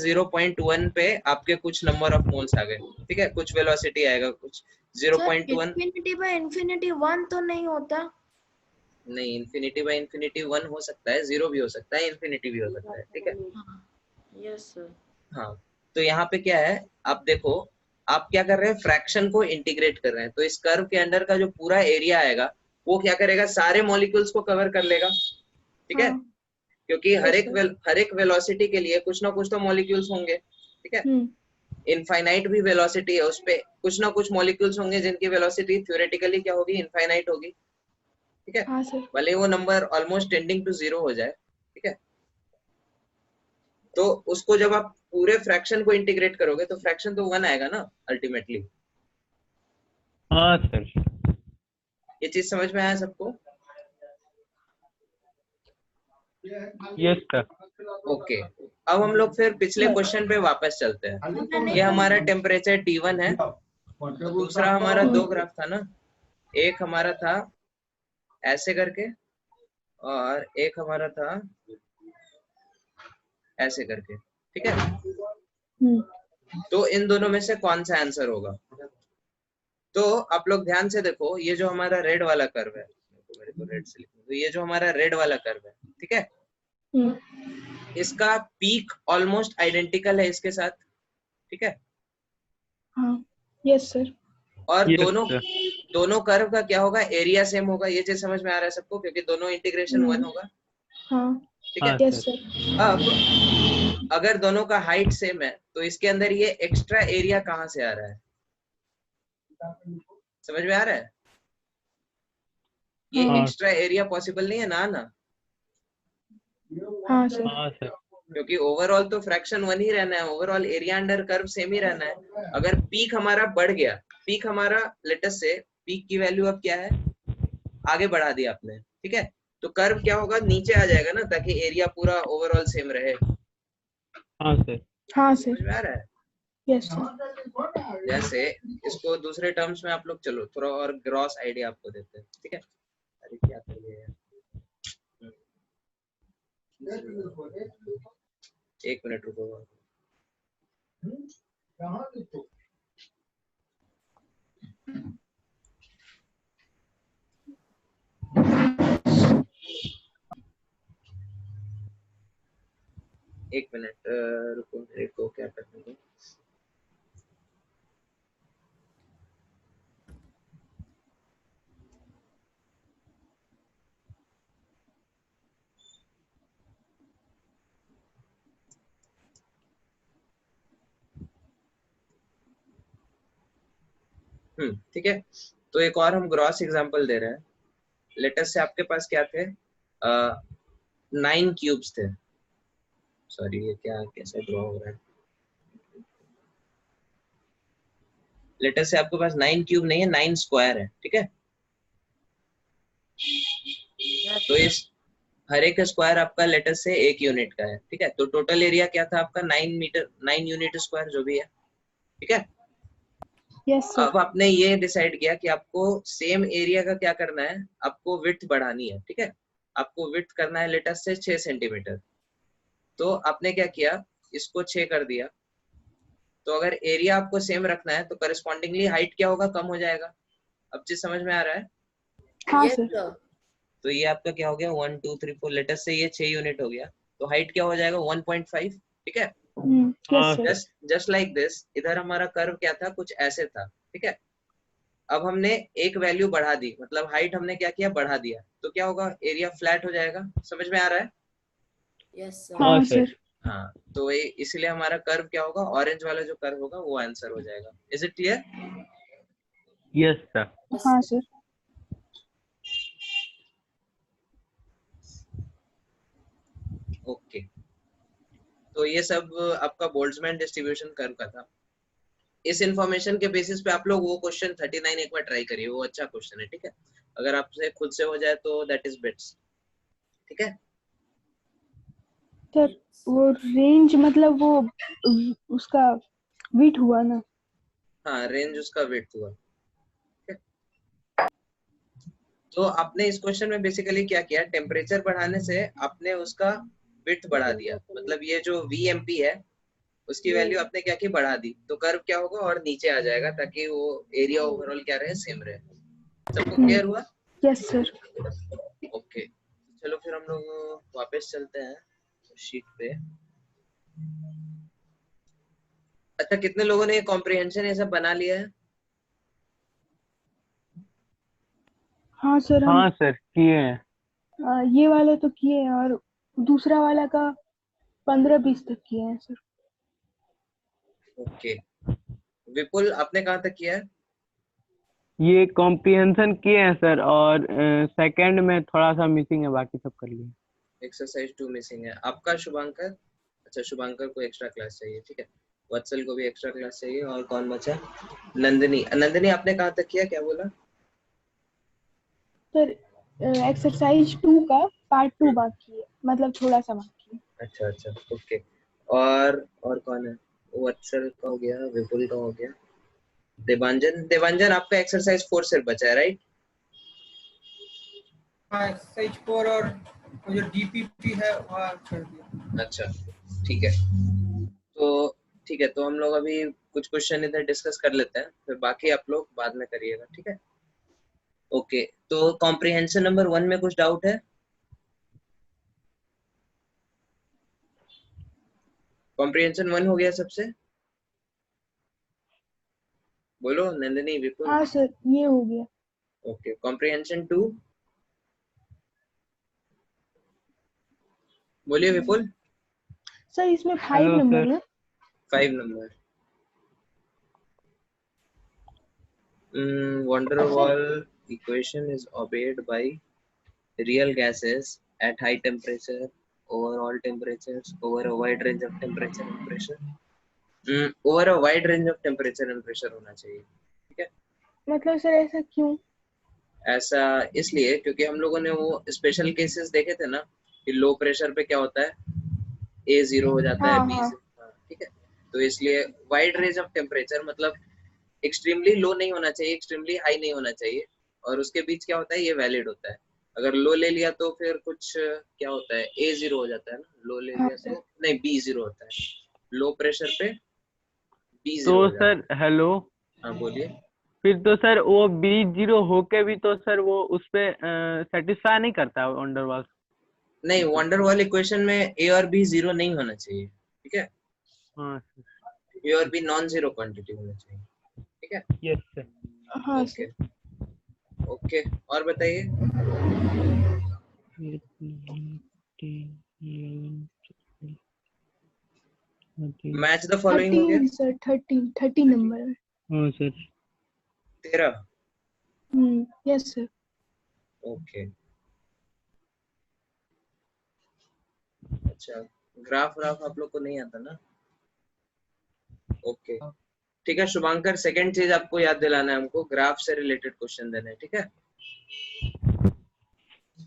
Speaker 1: 0.1 पे आपके कुछ नंबर ऑफ मोल्स आ गए, ठीक है, कुछ वेलोसिटी आएगा, कुछ 0.1
Speaker 3: इन्फिनिटी बाय इन्फिनिटी 1 तो नहीं होता।
Speaker 1: नहीं, इन्फिनिटी बाय इन्फिनिटी 1 हो सकता है, 0 भी हो सकता है, इन्फिनिटी भी हो सकता है, ठीक है।
Speaker 3: Yes sir.
Speaker 1: हाँ, तो यहाँ पे क्या है, आप देखो, आप क्या कर रहे हैं, फ्रैक्शन को इंटीग्रेट कर रहे हैं, तो इस कर्व के अंडर का जो पूरा एरिया आएगा वो क्या करेगा, सारे मॉलिक्यूल्स को कवर कर लेगा, ठीक है।
Speaker 2: हाँ।
Speaker 1: क्योंकि
Speaker 2: Yes, sir.
Speaker 1: हर एक वेलोसिटी के लिए कुछ ना कुछ तो मॉलिक्यूल्स होंगे, ठीक है। इनफाइनाइट भी वेलोसिटी है, उस पे कुछ ना कुछ मॉलिक्यूल्स होंगे जिनकी वेलोसिटी थ्योरेटिकली क्या होगी, इनफाइनाइट होगी, ठीक है।
Speaker 2: हाँ सर।
Speaker 1: भले वो नंबर ऑलमोस्ट टेंडिंग टू 0 हो जाए, ठीक है। तो उसको जब आप पूरे फ्रैक्शन को इंटीग्रेट करोगे तो फ्रैक्शन तो 1 आएगा ना अल्टीमेटली।
Speaker 4: हाँ सर।
Speaker 1: ये चीज समझ में आया सबको?
Speaker 4: Yes sir.
Speaker 1: ओके, अब हम लोग फिर पिछले क्वेश्चन पे वापस चलते हैं। ये हमारा टेम्परेचर T1 है, दूसरा हमारा दो ग्राफ था ना, एक हमारा था ऐसे करके और एक हमारा था ऐसे करके, ठीक है। तो इन दोनों में से कौन सा आंसर होगा? तो आप लोग ध्यान से देखो, ये जो हमारा रेड वाला कर्व है, मेरे को रेड से लिखो, तो ये जो हमारा रेड वाला कर्व है, ठीक है, इसका पीक ऑलमोस्ट आइडेंटिकल है इसके साथ, ठीक है।
Speaker 2: हाँ। Yes sir.
Speaker 1: और
Speaker 4: यस
Speaker 1: दोनों
Speaker 4: सर।
Speaker 1: दोनों कर्व का क्या होगा, एरिया सेम होगा। ये चीज समझ में आ रहा है सबको? क्योंकि दोनों इंटीग्रेशन 1 होगा,
Speaker 2: हाँ।
Speaker 1: ठीक है।
Speaker 4: हाँ
Speaker 2: यस
Speaker 4: सर।
Speaker 2: सर।
Speaker 1: अब अगर दोनों का हाइट सेम है तो इसके अंदर ये एक्स्ट्रा एरिया कहाँ से आ रहा है? समझ में आ रहा है? ये
Speaker 2: हाँ।
Speaker 1: एक्स्ट्रा एरिया पॉसिबल नहीं है ना
Speaker 2: हाँ सर।
Speaker 4: हाँ सर।
Speaker 1: क्योंकि ओवरऑल तो फ्रैक्शन 1 ही रहना है, overall area under curve same ही रहना है। अगर पीक हमारा बढ़ गया, पीक हमारा लेटेस्ट से पीक की वैल्यू अब क्या है, आगे बढ़ा दिया आपने, ठीक है, तो कर्व क्या होगा, नीचे आ जाएगा ना, ताकि एरिया पूरा ओवरऑल सेम रहे।
Speaker 4: हाँ सर।
Speaker 2: हाँ
Speaker 1: समझ
Speaker 2: सर।
Speaker 1: में आ रहा है?
Speaker 2: Yes sir.
Speaker 1: जैसे इसको दूसरे टर्म्स में आप लोग, चलो थोड़ा और ग्रॉस आइडिया आपको देते हैं, ठीक है। अरे क्या कर लिया यार, एक मिनट रुको। एक मिनट रुको, मेरे को क्या करने दो। ठीक है। तो एक और हम ग्रॉस एग्जांपल दे रहे हैं। लेटेस्ट से आपके पास क्या थे, 9 क्यूब्स थे। सॉरी, ये क्या कैसे ड्रॉ हो रहा है? लेटेस्ट से आपके पास 9 क्यूब नहीं है, 9 स्क्वायर है, ठीक है। तो इस हर एक स्क्वायर आपका लेटेस्ट से 1 यूनिट का है, ठीक है। तो टोटल एरिया क्या था आपका, 9 मीटर, 9 यूनिट स्क्वायर जो भी है, ठीक है।
Speaker 2: Yes sir.
Speaker 1: अब आपने ये डिसाइड किया कि आपको सेम एरिया का क्या करना है, आपको विड्थ बढ़ानी है, ठीक है। आपको विड्थ करना है लेटेस्ट से 6 सेंटीमीटर। तो आपने क्या किया, इसको 6 कर दिया। तो अगर एरिया आपको सेम रखना है तो करस्पॉन्डिंगली हाइट क्या होगा, कम हो जाएगा। अब चीज समझ में आ रहा है?
Speaker 2: हाँ
Speaker 3: यस
Speaker 2: सर।
Speaker 3: सर।
Speaker 1: तो ये आपका क्या हो गया, 1 2 3 4, लेटेस्ट से ये 6 यूनिट हो गया, तो हाइट क्या हो जाएगा, 1.5, ठीक है।
Speaker 2: Yes sir.
Speaker 1: Just like this, इधर हमारा कर्व क्या था, कुछ ऐसे था, ठीक है। अब हमने एक वैल्यू बढ़ा दी, मतलब हाइट हमने क्या किया, बढ़ा दिया, तो क्या होगा, एरिया फ्लैट हो जाएगा। समझ में आ रहा है?
Speaker 3: Yes sir.
Speaker 2: हाँ सर।
Speaker 1: हाँ, तो इसलिए हमारा कर्व क्या होगा, ऑरेंज वाला जो कर्व होगा वो आंसर हो जाएगा। Is it clear?
Speaker 4: Yes sir.
Speaker 2: हाँ सर।
Speaker 1: ओके, तो ये सब आपका बोल्ट्जमैन डिस्ट्रीब्यूशन कर्व का था। इस इंफॉर्मेशन के बेसिस पे आप लोग वो क्वेश्चन 39 एक बार ट्राई करिए, वो अच्छा क्वेश्चन है, ठीक है। अगर आपसे खुद से हो जाए तो दैट इज बेस्ट, ठीक है।
Speaker 2: सर वो रेंज मतलब वो उसका विट हुआ ना।
Speaker 1: हाँ, रेंज उसका वेट हुआ, ठीक है। तो आपने इस क्वेश्चन में बेसिकली क्या किया, टेम्परेचर बढ़ाने से आपने उसका विड्थ बढ़ा दिया, मतलब ये जो VMP है उसकी वैल्यू आपने क्या की, बढ़ा दी, तो कर्व क्या होगा और नीचे आ जाएगा ताकि वो एरिया ओवरऑल क्या रहे, सेम रहे। सबको क्लियर हुआ?
Speaker 2: Yes sir.
Speaker 1: ओके, चलो फिर हम लोग वापस चलते हैं शीट पे। अच्छा, कितने लोगों ने कॉम्प्रिहेंशन ये सब बना लिया है?
Speaker 2: हाँ सर, हम
Speaker 4: हाँ सर किए हैं।
Speaker 2: ये वाला तो किए हैं और दूसरा वाला का 15-20 तक किए हैं सर।
Speaker 1: ओके, विपुल आपने कहाँ तक किया है?
Speaker 4: ये कॉम्प्रिहेंशन किए हैं सर, और सेकंड में थोड़ा सा मिसिंग है, बाकी सब कर लिए।
Speaker 1: एक्सरसाइज 2 मिसिंग है आपका, शुभांकर। अच्छा, शुभांकर को एक्स्ट्रा क्लास चाहिए, ठीक है। वत्सल को भी एक्स्ट्रा क्लास चाहिए, और कौन बचा? नंदिनी। नंदिनी आपने कहाँ तक किया, क्या बोला?
Speaker 2: सर एक्सरसाइज 2 का पार्ट 2 बाकी है, मतलब थोड़ा सा बाकी है।
Speaker 1: अच्छा अच्छा, ओके। और कौन है? वत्सल का हो गया, विपुल का हो गया, देवांजन। देवांजन आपका एक्सरसाइज 4 सिर्फ बचा है, राइट?
Speaker 6: हाँ, एक्सरसाइज 4 और वो जो DPP है वह छोड़ दिया।
Speaker 1: अच्छा, ठीक है। तो ठीक है, तो हम लोग अभी कुछ क्वेश्चन इधर डिस्कस कर लेते हैं, फिर बाकी आप लोग बाद में करिएगा, ठीक है। ओके, तो कॉम्प्रिहेंशन नंबर 1 में कुछ डाउट है? कॉम्प्रिहेंशन 1 हो गया सबसे? बोलो नंदिनी, विपुल।
Speaker 2: हाँ सर, ये हो गया।
Speaker 1: ओके, कॉम्प्रिहेंशन 2 बोलिए विपुल।
Speaker 2: सर इसमें 5
Speaker 4: हेलो
Speaker 2: नंबर
Speaker 4: सर।
Speaker 2: है।
Speaker 1: 5 number. Van der Waal equation is obeyed by real gases at high temperature over all temperatures over a wide range of temperature and pressure. Over a wide range of temperature and pressure होना चाहिए, ठीक है।
Speaker 2: मतलब sir ऐसा क्यों?
Speaker 1: ऐसा इसलिए क्योंकि हम लोगों ने वो स्पेशल केसेस देखे थे ना कि लो प्रेशर पे क्या होता है, A0 हो जाता है,
Speaker 2: हाँ
Speaker 1: B
Speaker 2: हाँ।
Speaker 1: ठीक है। तो इसलिए वाइड रेंज ऑफ टेम्परेचर मतलब एक्सट्रीमली लो नहीं होना चाहिए, एक्सट्रीमली हाई नहीं होना चाहिए, और उसके बीच क्या होता है, ये वैलिड होता है। अगर लो ले लिया तो फिर कुछ क्या होता है, A0 हो जाता है ना, लो ले
Speaker 2: हाँ
Speaker 1: लिया
Speaker 2: सर।
Speaker 1: तो नहीं, B0 होता है, लो प्रेशर पे B0
Speaker 4: तो
Speaker 1: हो जाता
Speaker 4: सर हेलो,
Speaker 1: है। हाँ बोलिए।
Speaker 4: फिर तो सर वो B0 होके भी तो सर वो उस पे सेटिस्फाई नहीं करता है अंडरवाल।
Speaker 1: नहीं, वंडर वॉल इक्वेशन में A और B 0 नहीं होना चाहिए, ठीक है।
Speaker 4: हाँ सर।
Speaker 1: A और B नॉन जीरो क्वांटिटी होना चाहिए, ठीक है।
Speaker 4: Yes sir.
Speaker 2: हाँ
Speaker 1: ओके
Speaker 2: सर।
Speaker 1: ओके, और बताइए। मैच द फॉलोइंग हो गया।
Speaker 2: 13 सर, 13 नंबर है।
Speaker 4: हाँ सर।
Speaker 1: 13।
Speaker 2: Yes sir.
Speaker 1: ओके, अच्छा, ग्राफ ग्राफ आप लोग को नहीं आता ना? ओके, ठीक है। शुभांकर, सेकंड चीज आपको याद दिलाना है, हमको ग्राफ से रिलेटेड क्वेश्चन देने हैं, ठीक है।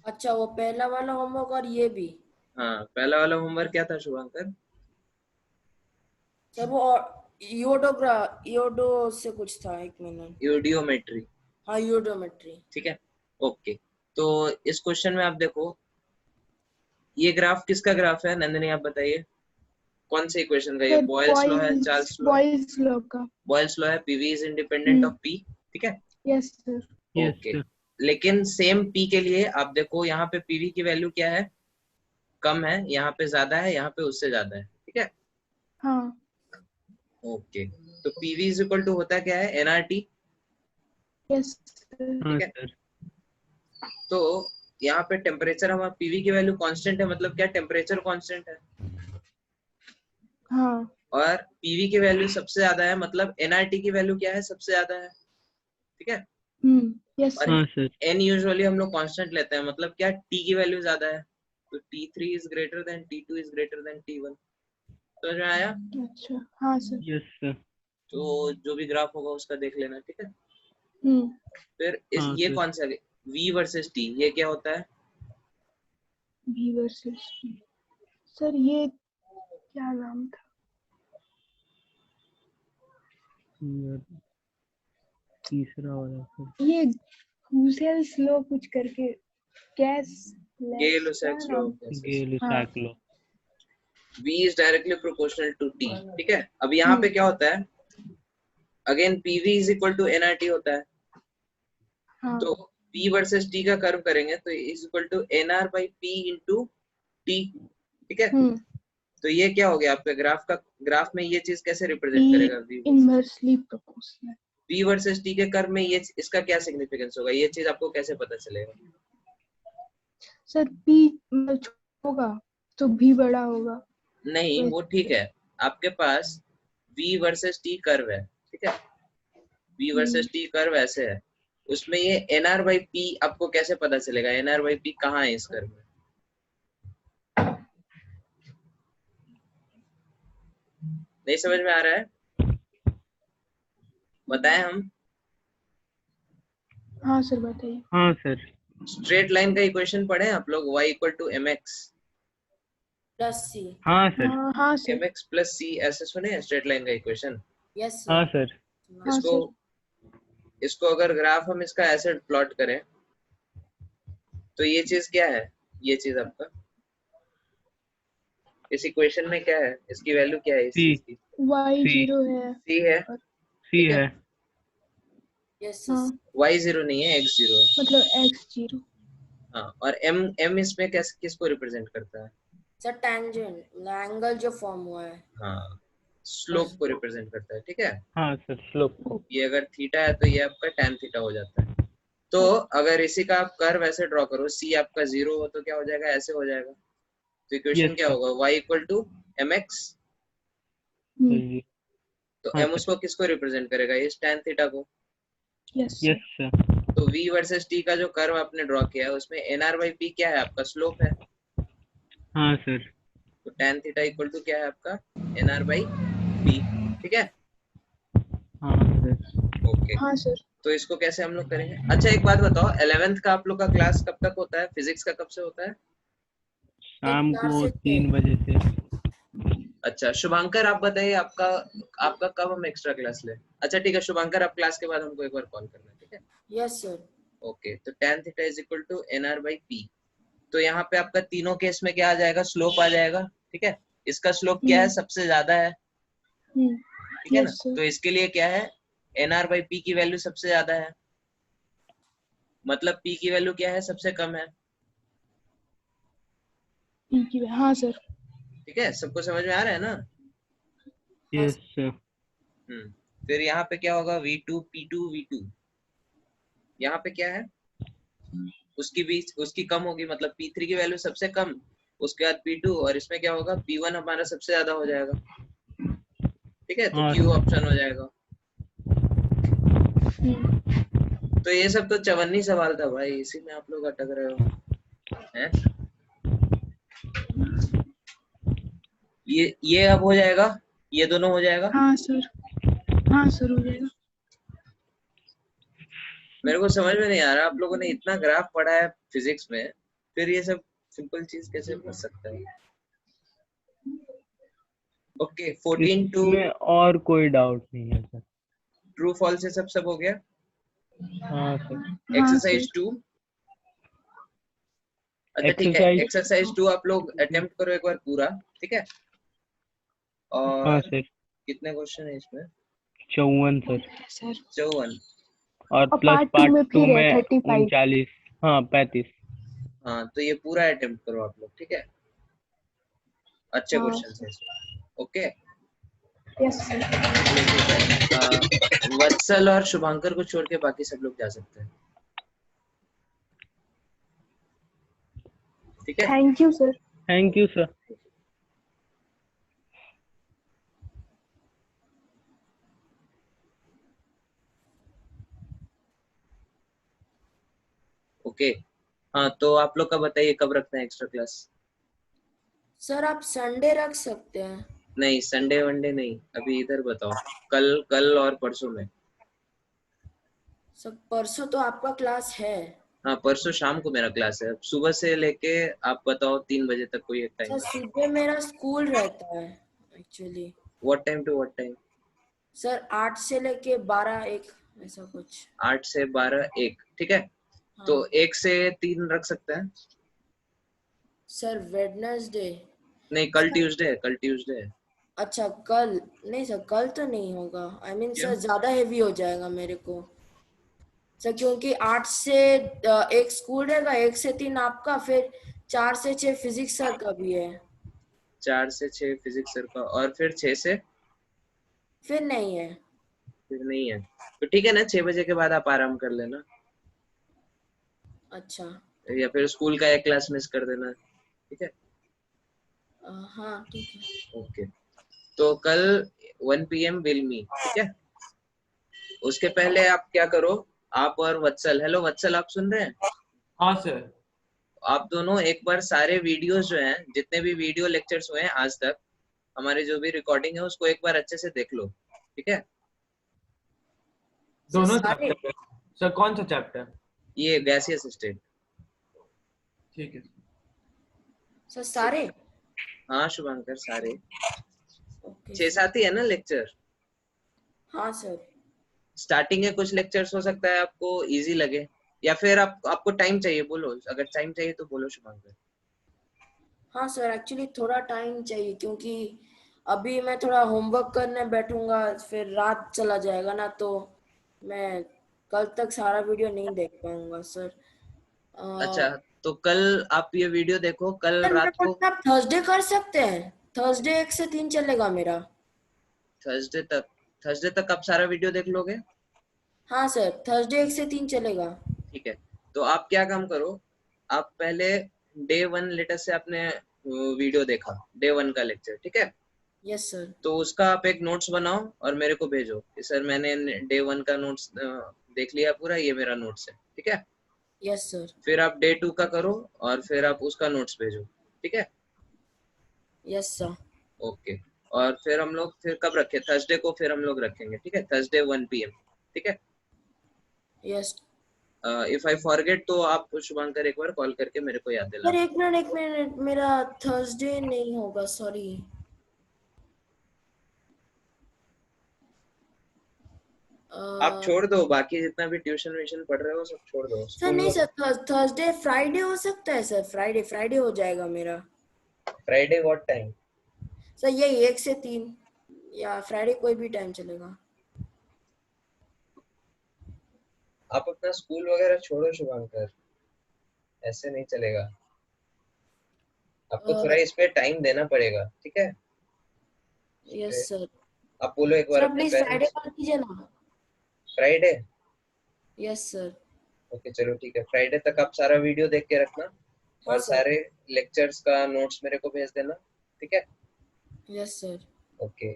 Speaker 3: अच्छा, वो पहला वाला होमवर्क और ये भी।
Speaker 1: हाँ, पहला वाला होमवर्क क्या था शुभांकर?
Speaker 3: सर वो ईओडो से कुछ था, 1 मिनट।
Speaker 1: यूडियोमेट्री,
Speaker 3: हाँ, ईओडोमेट्री।
Speaker 1: ठीक है। ओके, तो इस क्वेश्चन में आप देखो, ये ग्राफ किसका ग्राफ है, नंदिनी आप बताइए। कौन से इक्वेशन का? ये
Speaker 2: सर
Speaker 1: बॉयल्स लॉ है, चार्ल्स लॉ?
Speaker 2: बॉयल्स लॉ का।
Speaker 1: बॉयल्स लॉ है, PV is independent of P, ठीक है।
Speaker 2: Yes sir.
Speaker 4: Yes
Speaker 1: okay,
Speaker 4: sir.
Speaker 1: लेकिन सेम पी के लिए आप देखो, यहाँ पे पीवी की वैल्यू क्या है, कम है, यहाँ पे ज्यादा है, यहाँ पे उससे ज्यादा है, ठीक है।
Speaker 2: हाँ।
Speaker 1: ओके, तो पीवी इज इक्वल टू होता क्या है, एनआरटी,
Speaker 2: यस सर।
Speaker 4: हाँ
Speaker 1: ठीक है।
Speaker 4: सर।
Speaker 1: तो यहाँ पे टेम्परेचर, हमारा पीवी की वैल्यू कांस्टेंट है, मतलब क्या, टेम्परेचर कांस्टेंट है,
Speaker 2: हाँ।
Speaker 1: और पीवी की वैल्यू सबसे ज्यादा है, मतलब एनआरटी की वैल्यू क्या है, सबसे ज्यादा है, ठीक है।
Speaker 2: यस
Speaker 1: और
Speaker 2: सर।
Speaker 4: हाँ सर।
Speaker 1: एन यूजुअली हम लोग कांस्टेंट लेते हैं, मतलब क्या, टी की वैल्यू ज्यादा है, तो T3 is greater than T2 is greater than T1। समझ में आया?
Speaker 2: अच्छा। हाँ सर।
Speaker 4: Yes sir.
Speaker 1: तो जो भी ग्राफ होगा उसका देख लेना, ठीक है। फिर
Speaker 4: हाँ
Speaker 1: ये
Speaker 4: सर।
Speaker 1: कौन सा, V वर्सेस T, ये क्या होता है?
Speaker 2: V versus T। सर ये क्या नाम था?
Speaker 4: तीसरा वाला सर।
Speaker 2: ये हुसेल्स लॉ कुछ करके gas
Speaker 1: Gay-Lussac law.
Speaker 4: Gay-Lussac law.
Speaker 1: V is directly proportional to T. ठीक है, अब यहाँ पे क्या होता है, again PV is equal to nRT होता है,
Speaker 2: हाँ
Speaker 1: तो P वर्सेस T का कर्व करेंगे तो is equal to nR by P into T. ठीक है, तो ये क्या हो गया आपके ग्राफ में ये चीज कैसे रिप्रेजेंट करेगा V
Speaker 2: inversely proportional.
Speaker 1: P versus T के कर्व में ये इसका क्या सिग्निफिकेंस होगा, ये चीज आपको कैसे पता चलेगा?
Speaker 2: सर P होगा तो V बड़ा होगा।
Speaker 1: नहीं वो ठीक है, आपके पास V वर्सेस T कर्व है, ठीक है, V वर्सेस T कर्व ऐसे है, उसमें ये nR by P आपको कैसे पता चलेगा, nR by P कहाँ है इस कर्व में? नहीं समझ में आ रहा है? बताएं हम?
Speaker 2: हाँ सर बताइए।
Speaker 4: हाँ सर।
Speaker 1: स्ट्रेट लाइन का इक्वेशन पढ़े आप लोग, y equal to mx
Speaker 3: plus C.
Speaker 4: हाँ सर।
Speaker 2: हाँ सर।
Speaker 1: mx प्लस c ऐसे सुने हैं स्ट्रेट लाइन का इक्वेशन?
Speaker 3: यस
Speaker 4: हाँ सर।
Speaker 1: इसको अगर ग्राफ हम इसका ऐसे प्लॉट करें तो ये चीज क्या है, ये चीज आपका इस इक्वेशन में क्या है, इसकी वैल्यू क्या है इस चीज की?
Speaker 2: y 0 है।
Speaker 1: c है,
Speaker 4: C है।
Speaker 3: यस
Speaker 2: हाँ
Speaker 1: y 0 नहीं है, x 0 है।
Speaker 2: मतलब x 0।
Speaker 1: हाँ, और m इसमें किसको रिप्रेजेंट करता है?
Speaker 3: सर टैंजेंट एंगल जो फॉर्म हुआ है।
Speaker 1: हाँ, स्लोप को रिप्रेजेंट करता है, ठीक है।
Speaker 4: हाँ सर स्लोप को।
Speaker 1: ये अगर थीटा है तो ये आपका tan थीटा हो जाता है। तो अगर इसी का आप कर्व ऐसे ड्रॉ करो, c आपका 0 हो तो क्या हो जाएगा, ऐसे हो जाएगा। तो इक्वेशन क्या होगा, y इक्वल टू mx, तो
Speaker 4: हाँ,
Speaker 1: m उसको किसको रिप्रेजेंट करेगा, इस tan थीटा को।
Speaker 2: Yes
Speaker 4: yes sir.
Speaker 1: तो v वर्सेस t का जो कर्व आपने ड्रॉ किया है उसमें nr by p क्या है, आपका स्लोप है।
Speaker 4: हाँ सर।
Speaker 1: तो tan थीटा इक्वल टू क्या है आपका, nr by p, ठीक है।
Speaker 4: हाँ सर।
Speaker 1: ओके,
Speaker 2: हाँ सर।
Speaker 1: तो इसको कैसे हम लोग करेंगे? अच्छा एक बात बताओ, 11th का आप लोग का क्लास कब तक होता है, फिजिक्स का कब से होता है?
Speaker 4: शाम को
Speaker 3: 4 से
Speaker 4: 3 बजे से।
Speaker 1: अच्छा शुभांकर आप बताइए, आपका कब हम एक्स्ट्रा क्लास ले? अच्छा ठीक है शुभांकर, आप क्लास के बाद हमको एक बार कॉल करना, ठीक है।
Speaker 3: Yes sir.
Speaker 1: ओके, तो tan theta is equal to nr by p, तो यहाँ पे आपका तीनों केस में क्या आ जाएगा, स्लोप आ जाएगा, ठीक है। इसका स्लोप क्या है, सबसे ज्यादा है, ठीक है ना। तो इसके लिए क्या है, nr by p की वैल्यू सबसे ज्यादा है, मतलब p की वैल्यू क्या है, सबसे कम है।
Speaker 2: हाँ सर।
Speaker 1: ठीक है, सबको समझ में आ रहा है ना?
Speaker 4: Yes sir.
Speaker 1: फिर यहाँ पे क्या होगा, v2 p2 v2, यहाँ पे क्या है, उसकी कम होगी, मतलब p3 की वैल्यू सबसे कम, उसके बाद p2, और इसमें क्या होगा, p1 हमारा सबसे ज्यादा हो जाएगा, ठीक है। तो
Speaker 4: हाँ,
Speaker 1: q ऑप्शन हो जाएगा। तो ये सब तो चवन्नी सवाल था भाई, इसी में आप लोग अटक रहे हो हैं? ये अब हो जाएगा, ये दोनों हो जाएगा।
Speaker 2: हाँ सर। हाँ सर हो जाएगा।
Speaker 1: मेरे को समझ में नहीं आ रहा, आप लोगों ने इतना ग्राफ पढ़ा है फिजिक्स में, फिर ये सब सिंपल चीज कैसे बन सकता है? ओके, 14 टू
Speaker 4: इसमें और कोई डाउट नहीं है सर।
Speaker 1: ट्रू फॉल्स ये सब हो गया।
Speaker 4: हाँ सर।
Speaker 1: एक्सरसाइज 2, अच्छा ठीक है,
Speaker 4: Exercise-
Speaker 1: एक्सरसाइज 2 आप लोग अटेम्प्ट करो एक बार पूरा, ठीक है। और
Speaker 4: हाँ सर।
Speaker 1: कितने क्वेश्चन है इसमें?
Speaker 4: 54 सर।
Speaker 2: सर
Speaker 1: 54।
Speaker 4: और प्लस
Speaker 2: part two
Speaker 4: पार्ट
Speaker 2: में
Speaker 4: 2
Speaker 2: फिर है
Speaker 4: में
Speaker 2: 35।
Speaker 4: 39। हाँ 35।
Speaker 1: हाँ तो ये पूरा अटेम्प्ट करो आप लोग, ठीक है। अच्छे
Speaker 2: हाँ।
Speaker 1: क्वेश्चन है इसमें, ओके।
Speaker 2: Yes sir.
Speaker 1: वत्सल और शुभांकर को छोड़ के बाकी सब लोग जा सकते हैं, ठीक है।
Speaker 2: Thank you sir.
Speaker 4: Thank you sir.
Speaker 1: Okay हाँ, तो आप लोग का बताइए कब रखना है एक्स्ट्रा क्लास?
Speaker 3: सर आप संडे रख सकते हैं।
Speaker 1: नहीं संडे वनडे नहीं, अभी इधर बताओ, कल और परसों में।
Speaker 3: सर परसों तो आपका क्लास है।
Speaker 1: हाँ परसों शाम को मेरा क्लास है, सुबह से लेके आप बताओ 3 बजे तक कोई एक टाइम।
Speaker 3: सर सुबह मेरा स्कूल रहता है actually.
Speaker 1: What time to what time?
Speaker 3: Sir 8 से लेके 12 1 ऐसा कुछ।
Speaker 1: 8 से 12 1, ठीक है। तो
Speaker 3: हाँ
Speaker 1: 1 से 3 रख सकते हैं।
Speaker 3: Sir Wednesday.
Speaker 1: नहीं, कल
Speaker 3: सर
Speaker 1: ट्यूसडे है, कल ट्यूसडे है।
Speaker 3: अच्छा कल नहीं सर, कल तो नहीं होगा। आई मीन
Speaker 1: क्यों?
Speaker 3: सर ज्यादा हेवी हो जाएगा मेरे को सर, क्योंकि 8 से 1 स्कूल रहेगा, 1 से 3 आपका, फिर 4 से 6 फिजिक्स सर का भी है।
Speaker 1: 4 से 6 फिजिक्स सर का, और फिर 6 से
Speaker 3: फिर नहीं है।
Speaker 1: फिर नहीं है। तो ठीक है ना, 6 बजे के बाद आप आराम कर लेना,
Speaker 3: अच्छा
Speaker 1: या फिर स्कूल का एक क्लास मिस कर देना। ठीक है,
Speaker 3: हाँ ठीक है।
Speaker 1: ओके। तो कल 1 PM विल मीट, ठीक है। उसके पहले आप क्या करो, आप और वत्सल, हेलो वत्सल, आप सुन रहे हैं?
Speaker 5: हाँ सर।
Speaker 1: आप दोनों एक बार सारे वीडियोस जो हैं, जितने भी वीडियो लेक्चर्स हुए हैं आज तक, हमारे जो भी रिकॉर्डिंग है उसको एक बार अच्छे से देख लो, ठीक है।
Speaker 3: सर
Speaker 5: दोनों
Speaker 3: सारे?
Speaker 5: चैप्टर सर, कौन सा चैप्टर?
Speaker 1: ये गैसियस स्टेट।
Speaker 5: ठीक है
Speaker 3: सर सारे?
Speaker 1: हाँ शुभंकर, सारे
Speaker 3: ओके
Speaker 1: 6-7 ही है ना लेक्चर।
Speaker 3: हाँ सर।
Speaker 1: स्टार्टिंग में कुछ लेक्चर्स हो सकता है आपको इजी लगे, या फिर आपको टाइम चाहिए, बोलो। अगर टाइम चाहिए तो बोलो शुभंकर।
Speaker 3: हाँ सर, एक्चुअली थोड़ा टाइम चाहिए, क्योंकि अभी मैं थोड़ा होमवर्क करने बैठूंगा, फिर रात चला जाएगा ना, तो मैं कल तक सारा वीडियो नहीं देख पाऊंगा सर।
Speaker 1: अच्छा, तो कल आप ये वीडियो देखो, कल
Speaker 3: सर मैं
Speaker 1: रात को।
Speaker 3: बोलता, आप थर्सडे कर सकते हैं। थर्सडे 1 से 3 चलेगा मेरा।
Speaker 1: थर्सडे तक आप सारा वीडियो देख लोगे?
Speaker 3: हाँ सर, थर्सडे 1 से 3 चलेगा।
Speaker 1: ठीक है, तो आप क्या काम करो, आप पहले डे 1 लेटेस्ट से आपने वीडियो देखा, डे 1 का लेक्चर, ठीक है।
Speaker 3: Yes sir.
Speaker 1: तो उसका आप एक नोट्स बनाओ और मेरे को भेजो कि सर मैंने डे 1 का नोट्स देख लिया पूरा, ये मेरा नोट्स है, ठीक है।
Speaker 3: Yes sir.
Speaker 1: फिर आप डे 2 का करो और फिर आप उसका नोट्स भेजो, ठीक है।
Speaker 3: Yes sir.
Speaker 1: ओके, और फिर हम लोग फिर कब रखें, थर्सडे को फिर हम लोग रखेंगे, ठीक है, थर्सडे 1 PM, ठीक है।
Speaker 3: यस
Speaker 1: इफ आई फॉरगेट तो आप शुभंकर एक बार कॉल करके मेरे को याद
Speaker 3: सर,
Speaker 1: दिलाना।
Speaker 3: एक मिनट, मेरा थर्सडे नहीं होगा, सॉरी।
Speaker 1: आप छोड़ दो, बाकी जितना भी ट्यूशन व्यूशन पढ़ रहे हो सब छोड़ दो,
Speaker 3: सर
Speaker 1: स्कूल
Speaker 3: नहीं
Speaker 1: वर्क।
Speaker 3: सर, थर्सडे फ्राइडे हो सकता है सर, फ्राइडे हो जाएगा मेरा।
Speaker 1: Friday what time?
Speaker 3: सर यही 1 से 3, या फ्राइडे कोई भी टाइम चलेगा।
Speaker 1: आप अपना स्कूल वगैरह छोड़ो शुभंकर, ऐसे नहीं चलेगा, आपको थोड़ा इस पे टाइम देना पड़ेगा, ठीक है। इस
Speaker 3: यस
Speaker 1: पे
Speaker 3: सर।
Speaker 1: आप बोलो एक बार
Speaker 3: सर
Speaker 1: अपने
Speaker 3: प्लीज फ्राइडे
Speaker 1: पेरेंट्स।
Speaker 3: कर दीजिए ना।
Speaker 1: फ्राइडे?
Speaker 3: Yes sir.
Speaker 1: ओके चलो ठीक है, फ्राइडे तक आप सारा वीडियो देख के रखना
Speaker 3: हाँ
Speaker 1: और
Speaker 3: सर।
Speaker 1: सारे लेक्चर्स का नोट्स मेरे को भेज देना, ठीक है।
Speaker 3: Yes sir.
Speaker 1: ओके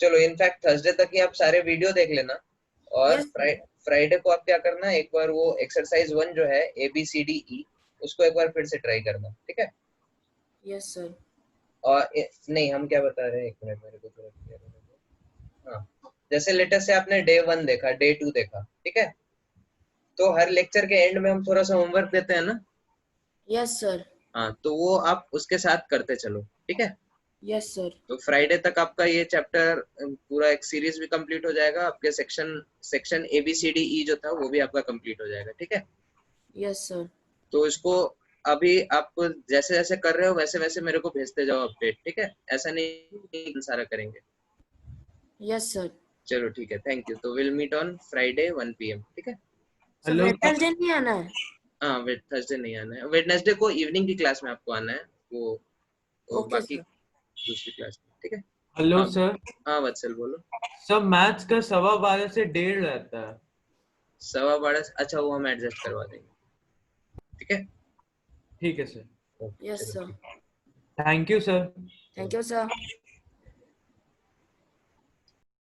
Speaker 1: चलो, इनफैक्ट थर्सडे तक ही आप सारे वीडियो देख लेना, और
Speaker 3: यस सर।
Speaker 1: फ्राइडे को आप क्या करना, एक बार वो एक्सरसाइज 1 जो है ABCDE, उसको एक बार फिर से ट्राई करना, ठीक है।
Speaker 3: Yes sir.
Speaker 1: और नहीं, हम क्या बता रहे हैं, एक मिनट मेरे को थोड़ा क्लियर होने दो। हाँ, जैसे लेटेस्ट से आपने डे 1 देखा, डे 2 देखा, ठीक है, तो हर लेक्चर के एंड में हम थोड़ा सा होमवर्क देते हैं ना।
Speaker 3: Yes sir.
Speaker 1: हाँ, तो वो आप उसके साथ करते चलो, ठीक है।
Speaker 3: Yes sir.
Speaker 1: तो फ्राइडे तक आपका ये चैप्टर पूरा एक सीरीज भी कंप्लीट हो जाएगा, आपके सेक्शन ABCDE जो था वो भी आपका कंप्लीट हो जाएगा, ठीक है।
Speaker 3: Yes sir.
Speaker 1: तो इसको अभी आप जैसे जैसे कर रहे हो वैसे वैसे मेरे को भेजते जाओ अपडेट, ठीक है, ऐसा नहीं सारा करेंगे।
Speaker 3: Yes sir.
Speaker 1: चलो ठीक है, थैंक यू। तो will meet on Friday 1 PM, ठीक है।
Speaker 3: Sir
Speaker 5: hello sir.
Speaker 3: वेडनेसडे नहीं आना है?
Speaker 1: हाँ, थर्सडे नहीं आना है, वेडनेसडे को इवनिंग की क्लास में आपको आना है, वो
Speaker 3: ओके
Speaker 1: बाकी
Speaker 3: सर।
Speaker 1: दूसरी क्लास में, ठीक है।
Speaker 5: हेलो
Speaker 1: हाँ
Speaker 5: सर।
Speaker 1: हाँ वत्सल बोलो।
Speaker 5: सर मैथ्स का 12:15 से 1:30 रहता है।
Speaker 1: 12:15, अच्छा वो हम एडजस्ट करवा देंगे, ठीक है।
Speaker 5: ठीक है सर।
Speaker 1: ओके
Speaker 3: यस
Speaker 1: चलो
Speaker 3: सर।
Speaker 1: ठीक है।
Speaker 5: Thank you sir.
Speaker 3: Thank you sir.